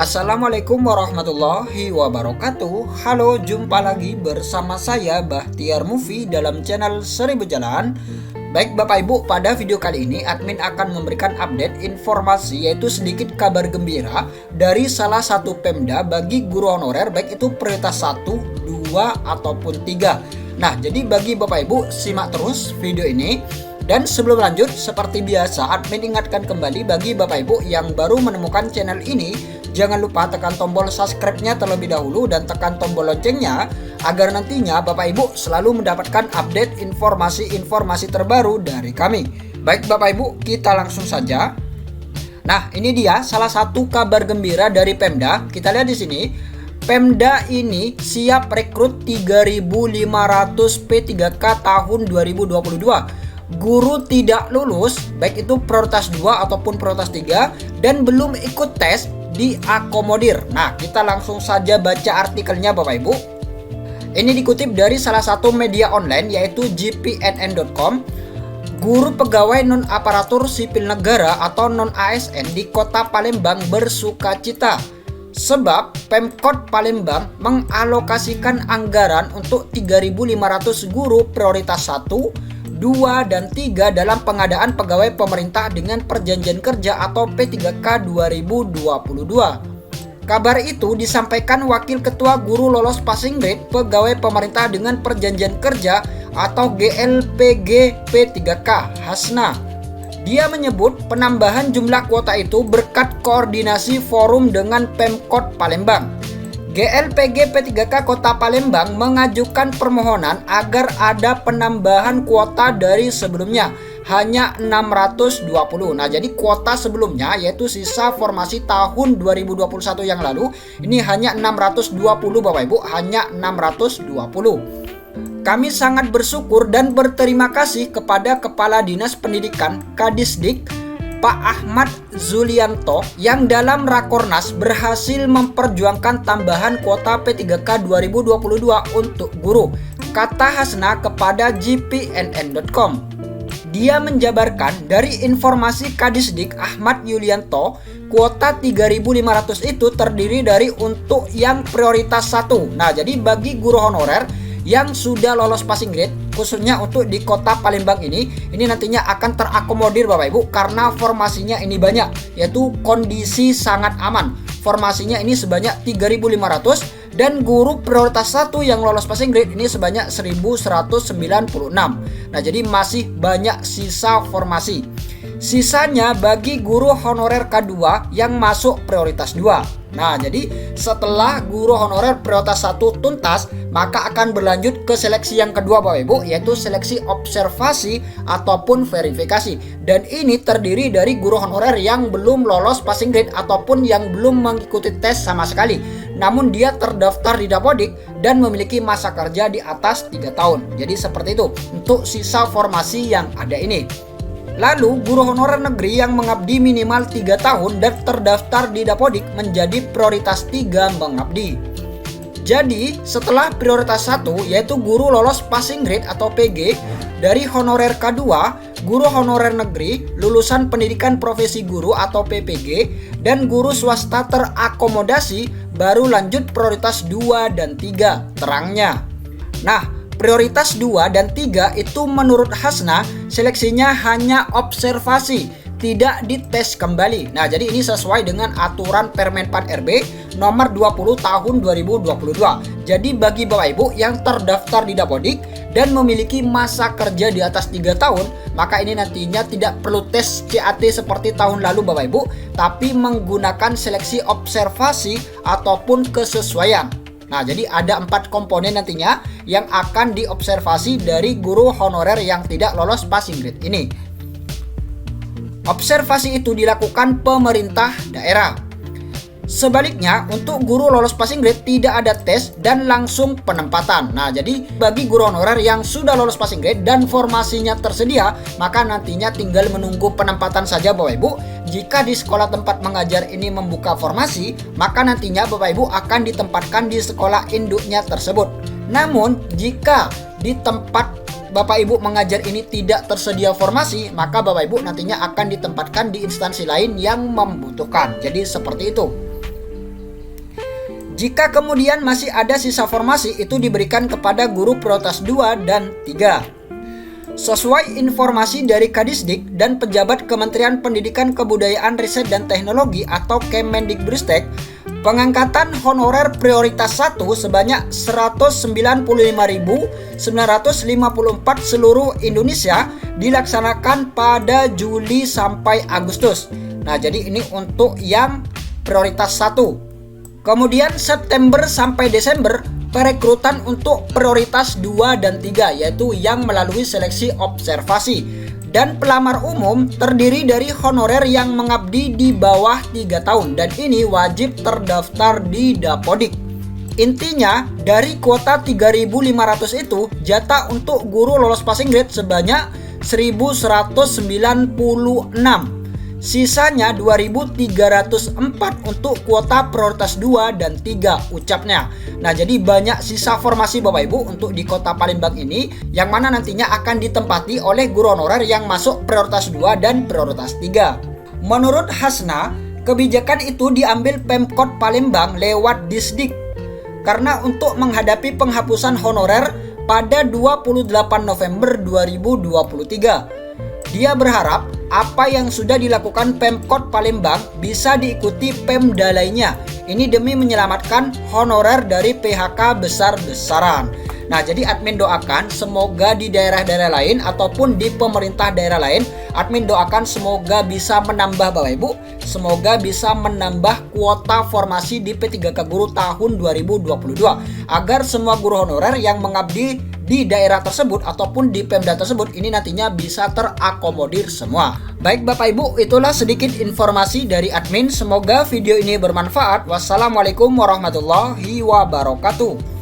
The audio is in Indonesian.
Assalamualaikum warahmatullahi wabarakatuh. Halo, jumpa lagi bersama saya Bahtiar Movie dalam channel Seribu Jalan. Baik Bapak Ibu, pada video kali ini admin akan memberikan update informasi, yaitu sedikit kabar gembira dari salah satu Pemda bagi guru honorer, baik itu prioritas 1, 2 ataupun 3. Nah, jadi bagi Bapak Ibu simak terus video ini. Dan sebelum lanjut, seperti biasa admin ingatkan kembali bagi Bapak Ibu yang baru menemukan channel ini, jangan lupa tekan tombol subscribe-nya terlebih dahulu dan tekan tombol loncengnya agar nantinya Bapak Ibu selalu mendapatkan update informasi-informasi terbaru dari kami. Baik Bapak Ibu, kita langsung saja. Nah, ini dia salah satu kabar gembira dari Pemda. Kita lihat di sini. Pemda ini siap rekrut 3.500 P3K tahun 2022. Guru tidak lulus, baik itu prioritas 2 ataupun prioritas 3 dan belum ikut tes diakomodir. Nah, kita langsung saja baca artikelnya Bapak Ibu. Ini dikutip dari salah satu media online yaitu gpnn.com. Guru pegawai non aparatur sipil negara atau non ASN di Kota Palembang bersukacita sebab Pemkot Palembang mengalokasikan anggaran untuk 3.500 guru prioritas 1, 2 dan 3 dalam pengadaan pegawai pemerintah dengan perjanjian kerja atau P3K 2022. Kabar itu disampaikan Wakil Ketua Guru Lolos Passing Grade Pegawai Pemerintah dengan Perjanjian Kerja atau GLPG P3K, Hasna. Dia menyebut penambahan jumlah kuota itu berkat koordinasi forum dengan Pemkot Palembang. GLPG P3K Kota Palembang mengajukan permohonan agar ada penambahan kuota dari sebelumnya hanya 620. Nah, jadi kuota sebelumnya yaitu sisa formasi tahun 2021 yang lalu ini hanya 620 Bapak Ibu, hanya 620. Kami sangat bersyukur dan berterima kasih kepada Kepala Dinas Pendidikan Kadisdik Pak Ahmad Zulianto yang dalam Rakornas berhasil memperjuangkan tambahan kuota P3K 2022 untuk guru, kata Hasna kepada gpnn.com. Dia menjabarkan dari informasi Kadisdik Ahmad Yulianto, kuota 3.500 itu terdiri dari untuk yang prioritas 1. Nah, jadi bagi guru honorer yang sudah lolos passing grade, khususnya untuk di Kota Palembang ini nantinya akan terakomodir Bapak Ibu karena formasinya ini banyak, yaitu kondisi sangat aman. Formasinya ini sebanyak 3.500 dan guru prioritas 1 yang lolos passing grade ini sebanyak 1.196. Nah, jadi masih banyak sisa formasi. Sisanya bagi guru honorer K2 yang masuk prioritas 2. Nah, jadi setelah guru honorer prioritas 1 tuntas, maka akan berlanjut ke seleksi yang kedua Bapak Ibu, yaitu seleksi observasi ataupun verifikasi. Dan ini terdiri dari guru honorer yang belum lolos passing grade ataupun yang belum mengikuti tes sama sekali, namun dia terdaftar di Dapodik dan memiliki masa kerja di atas 3 tahun. Jadi seperti itu untuk sisa formasi yang ada ini. Lalu guru honorer negeri yang mengabdi minimal 3 tahun dan terdaftar di Dapodik menjadi prioritas 3 mengabdi. Jadi setelah prioritas 1 yaitu guru lolos passing grade atau PG dari honorer K2, guru honorer negeri lulusan pendidikan profesi guru atau PPG dan guru swasta terakomodasi baru lanjut prioritas 2 dan 3 terangnya. Nah, prioritas 2 dan 3 itu menurut Hasna seleksinya hanya observasi, tidak dites kembali. Nah, jadi ini sesuai dengan aturan Permen 4 RB nomor 20 tahun 2022. Jadi bagi Bapak Ibu yang terdaftar di Dapodik dan memiliki masa kerja di atas 3 tahun, maka ini nantinya tidak perlu tes CAT seperti tahun lalu Bapak Ibu, tapi menggunakan seleksi observasi ataupun kesesuaian. Nah, jadi ada 4 komponen nantinya yang akan diobservasi dari guru honorer yang tidak lolos passing grade ini. Observasi itu dilakukan pemerintah daerah. Sebaliknya, untuk guru lolos passing grade tidak ada tes dan langsung penempatan. Nah, jadi bagi guru honorer yang sudah lolos passing grade dan formasinya tersedia, maka nantinya tinggal menunggu penempatan saja Bapak Ibu. Jika di sekolah tempat mengajar ini membuka formasi, maka nantinya Bapak Ibu akan ditempatkan di sekolah induknya tersebut. Namun, jika di tempat Bapak Ibu mengajar ini tidak tersedia formasi, maka Bapak Ibu nantinya akan ditempatkan di instansi lain yang membutuhkan. Jadi seperti itu. Jika kemudian masih ada sisa formasi, itu diberikan kepada guru prioritas 2 dan 3. Sesuai informasi dari Kadisdik dan pejabat Kementerian Pendidikan Kebudayaan Riset dan Teknologi atau Kemendikbudristek, pengangkatan honorer prioritas 1 sebanyak 195.954 seluruh Indonesia dilaksanakan pada Juli sampai Agustus. Nah, jadi ini untuk yang prioritas 1. Kemudian September sampai Desember perekrutan untuk prioritas 2 dan 3, yaitu yang melalui seleksi observasi. Dan pelamar umum terdiri dari honorer yang mengabdi di bawah 3 tahun dan ini wajib terdaftar di Dapodik. Intinya dari kuota 3.500 itu jatah untuk guru lolos passing grade sebanyak 1.196. Sisanya 2.304 untuk kuota prioritas 2 dan 3 ucapnya. Nah, jadi banyak sisa formasi Bapak Ibu untuk di Kota Palembang ini yang mana nantinya akan ditempati oleh guru honorer yang masuk prioritas 2 dan prioritas 3. Menurut Hasna, kebijakan itu diambil Pemkot Palembang lewat Disdik karena untuk menghadapi penghapusan honorer pada 28 November 2023. Dia berharap apa yang sudah dilakukan Pemkot Palembang bisa diikuti Pemda lainnya. Ini demi menyelamatkan honorer dari PHK besar-besaran. Nah, jadi admin doakan semoga di daerah-daerah lain ataupun di pemerintah daerah lain, admin doakan semoga bisa menambah Bapak Ibu, semoga bisa menambah kuota formasi di P3K Guru tahun 2022 agar semua guru honorer yang mengabdi di daerah tersebut ataupun di Pemda tersebut ini nantinya bisa terakomodir semua. Baik Bapak Ibu, itulah sedikit informasi dari admin. Semoga video ini bermanfaat. Wassalamualaikum warahmatullahi wabarakatuh.